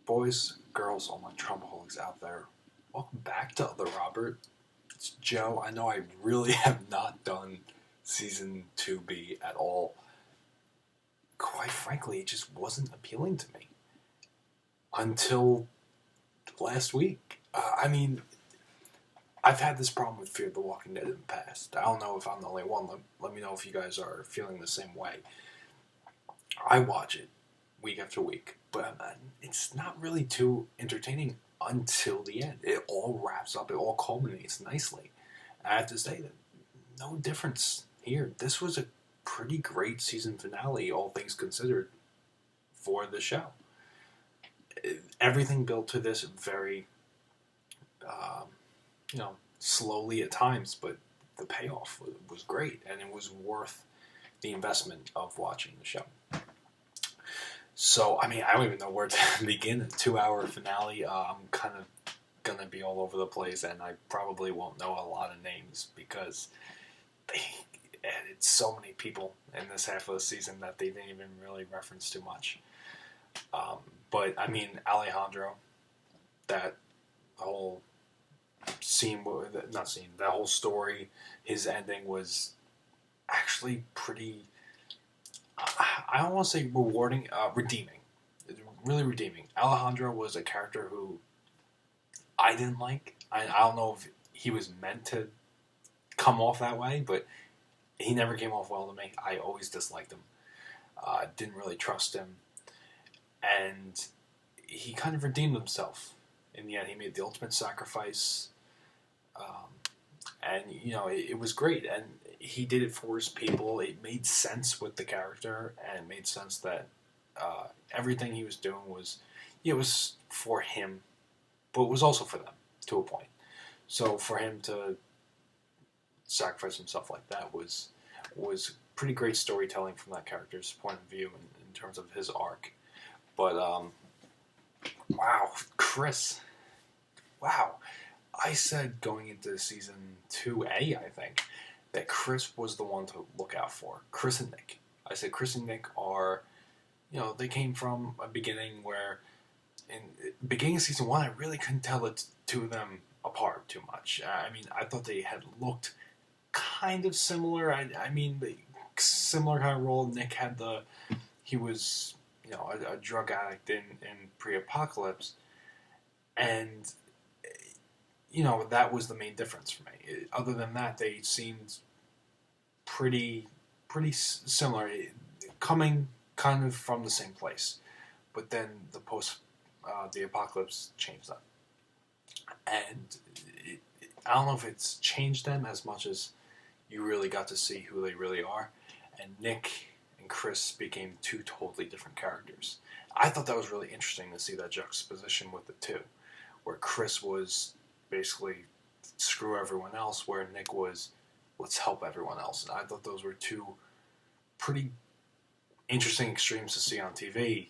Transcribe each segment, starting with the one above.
Boys, girls, all my Trumpaholics out there, welcome back to Other Robert. It's Joe. I know I really have not done season 2B at all. Quite frankly, it just wasn't appealing to me until last week. I've had this problem with Fear the Walking Dead in the past. I don't know if I'm the only one. Let me know if you guys are feeling the same way. I watch it week after week, but it's not really too entertaining until the end. It all wraps up, it all culminates nicely. I have to say that no difference here. This was a pretty great season finale, all things considered, for the show. Everything built to this very, slowly at times, but the payoff was great, and it was worth the investment of watching the show. So, I don't even know where to begin. A 2-hour finale. I'm kind of going to be all over the place, and I probably won't know a lot of names because they added so many people in this half of the season that they didn't even really reference too much. Alejandro, that whole that whole story, his ending was actually pretty, I don't want to say rewarding, redeeming. Really redeeming. Alejandro was a character who I didn't like. I don't know if he was meant to come off that way, but he never came off well to me. I always disliked him. Didn't really trust him. And he kind of redeemed himself. In the end, he made the ultimate sacrifice. It was great. And he did it for his people. It made sense with the character, and it made sense that everything he was doing was for him, but it was also for them to a point. So for him to sacrifice himself like that was pretty great storytelling from that character's point of view in terms of his arc. But wow, Chris, wow. I said going into season 2A, I think, that Chris was the one to look out for. Chris and Nick. I said Chris and Nick are, they came from a beginning where, in the beginning of season 1, I really couldn't tell the two of them apart too much. I thought they had looked kind of similar. The similar kind of role. Nick had he was, a drug addict in pre-apocalypse, and that was the main difference for me. Other than that, they seemed pretty similar, coming kind of from the same place. But then the apocalypse changed them, and I don't know if it's changed them as much as you really got to see who they really are. And Nick and Chris became two totally different characters. I thought that was really interesting to see that juxtaposition with the two, where Chris was basically screw everyone else, where Nick was let's help everyone else. And I thought those were two pretty interesting extremes to see on TV,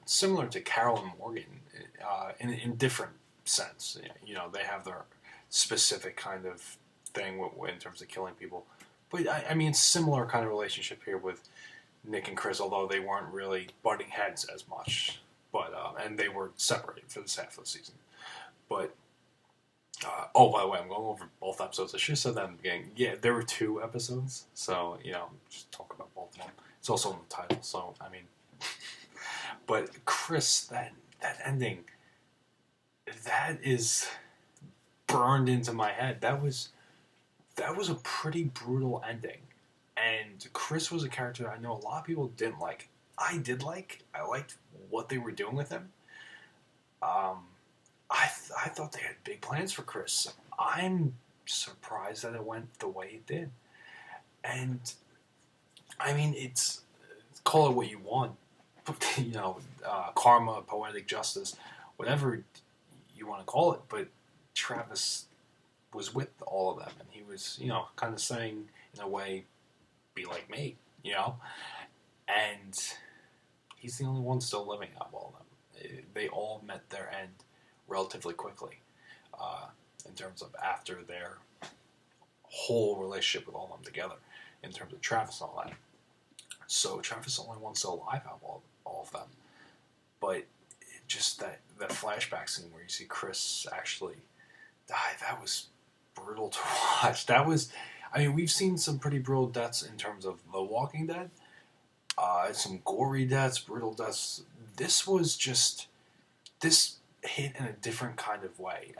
similar to Carol and Morgan in different sense. They have their specific kind of thing in terms of killing people. But similar kind of relationship here with Nick and Chris, although they weren't really butting heads as much. But and they were separated for this half of the season. But by the way, I'm going over both episodes. I should have said that in the beginning. Yeah, there were 2 episodes, so just talk about both of them. It's also in the title, so But Chris, that ending, that is burned into my head. That was a pretty brutal ending, and Chris was a character I know a lot of people didn't like. I did like. I liked what they were doing with him. I thought they had big plans for Chris. I'm surprised that it went the way it did. And, it's, call it what you want, karma, poetic justice, whatever you want to call it, but Travis was with all of them, and he was, kind of saying, in a way, be like me, and he's the only one still living out of all of them. They all met their end relatively quickly, in terms of after their whole relationship with all of them together, in terms of Travis and all that. So Travis is the only one still alive out of all of them. But just that flashback scene where you see Chris actually die, that was brutal to watch. That was, I mean, we've seen some pretty brutal deaths in terms of The Walking Dead. Some gory deaths, brutal deaths. This hit in a different kind of way.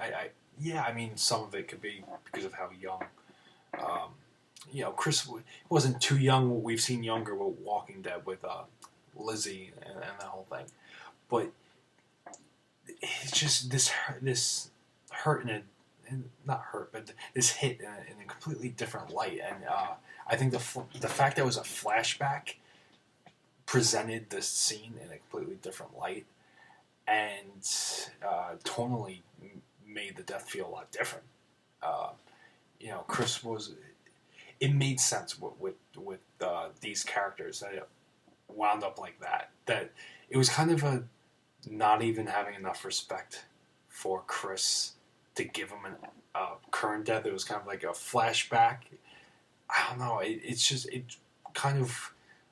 Yeah, I mean, some of it could be because of how young. Chris wasn't too young. We've seen younger with Walking Dead with Lizzie and that whole thing, but it's just this hurt not hurt, but this hit in a completely different light. And I think the fact that it was a flashback presented the scene in a completely different light, and tonally made the death feel a lot different. Chris was. It made sense with these characters that it wound up like that. That it was kind of a not even having enough respect for Chris to give him a current death. It was kind of like a flashback. I don't know.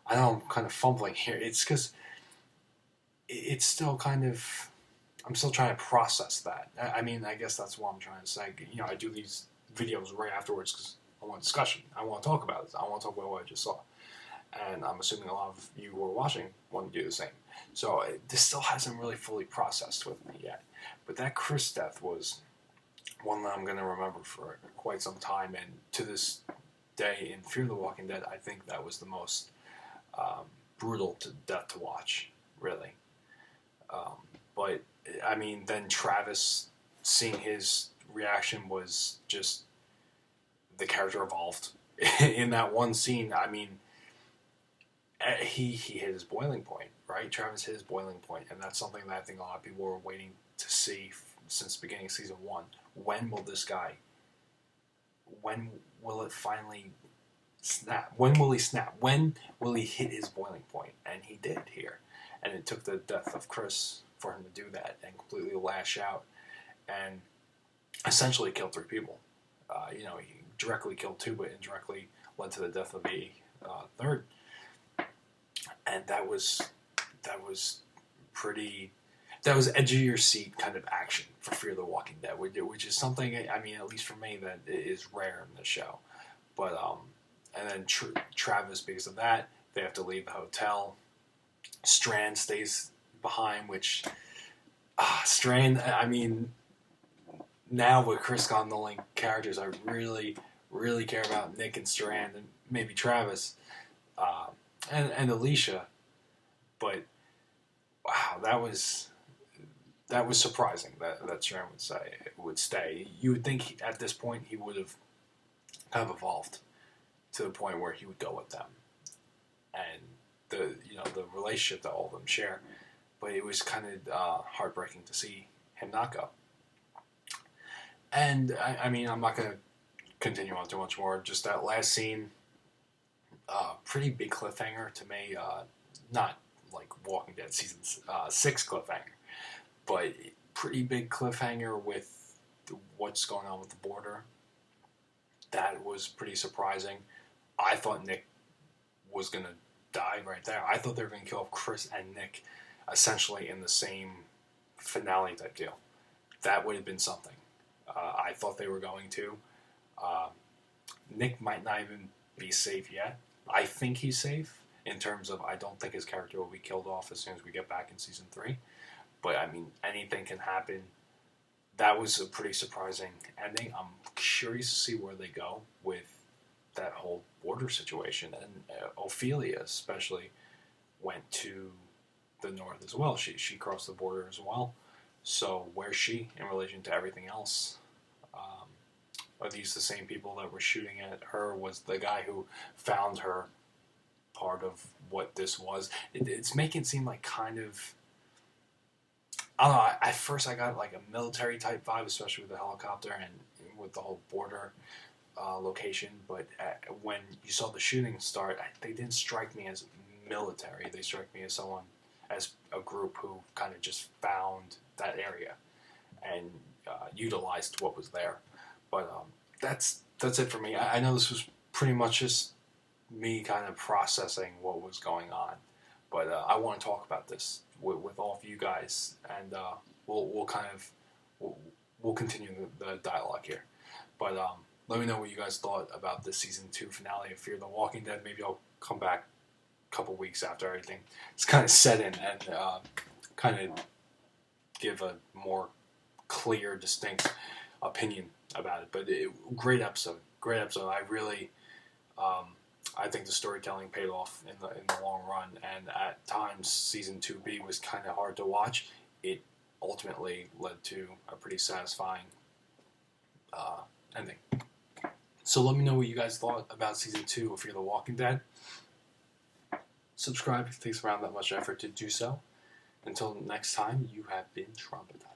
I'm kind of fumbling here. It's because it's still kind of. I'm still trying to process that. I mean, I guess that's what I'm trying to say. I do these videos right afterwards because I want discussion. I want to talk about it. I want to talk about what I just saw. And I'm assuming a lot of you who are watching want to do the same. So this still hasn't really fully processed with me yet. But that Chris death was one that I'm going to remember for quite some time. And to this day, in Fear the Walking Dead, I think that was the most brutal death to watch, really. But, I mean, then Travis, seeing his reaction was just the character evolved. In that one scene, I mean, he hit his boiling point, right? Travis hit his boiling point, and that's something that I think a lot of people were waiting to see since the beginning of season 1. When will it finally snap? When will he snap? When will he hit his boiling point? And he did here. And it took the death of Chris for him to do that and completely lash out and essentially kill 3 people. He directly killed 2, but indirectly led to the death of a third. And that was edge of your seat kind of action for Fear the Walking Dead, which is something, I mean, at least for me, that is rare in the show. But and then Travis, because of that, they have to leave the hotel. Strand stays behind, which Strand, I mean, now with Chris gone, the only characters I really, really care about, Nick and Strand, and maybe Travis, and Alicia. But wow, that was surprising that Strand would stay. You would think at this point he would have kind of evolved to the point where he would go with them, and the relationship that all of them share. But it was kind of heartbreaking to see him not go. And I mean, I'm not going to continue on too much more. Just that last scene, pretty big cliffhanger to me. Not like Walking Dead season 6 cliffhanger, but pretty big cliffhanger with what's going on with the border. That was pretty surprising. I thought Nick was going to die right there. I thought they were going to kill off Chris and Nick essentially in the same finale type deal. That would have been something. I thought they were going to. Nick might not even be safe yet. I think he's safe in terms of I don't think his character will be killed off as soon as we get back in season 3. But I mean, anything can happen. That was a pretty surprising ending. I'm curious to see where they go with that whole border situation. And Ophelia especially went to the north as well. She crossed the border as well. So where's she in relation to everything else? Are these the same people that were shooting at her? Was the guy who found her part of what this was? It's making it seem like kind of... I don't know. At first I got like a military type vibe, especially with the helicopter and with the whole border location. But when you saw the shooting start, they didn't strike me as military. They struck me as a group who kind of just found that area and utilized what was there. But that's it for me. I know this was pretty much just me kind of processing what was going on. But I want to talk about this with all of you guys, and we'll kind of we'll continue the dialogue here. But let me know what you guys thought about the season 2 finale of Fear the Walking Dead. Maybe I'll come back a couple weeks after everything it's kind of set in and kind of give a more clear, distinct opinion about it. But great episode. I really, I think the storytelling paid off in the long run. And at times, season 2B was kind of hard to watch. It ultimately led to a pretty satisfying ending. So let me know what you guys thought about season 2 of Fear the Walking Dead. Subscribe if it takes around that much effort to do so. Until next time, you have been traumatized.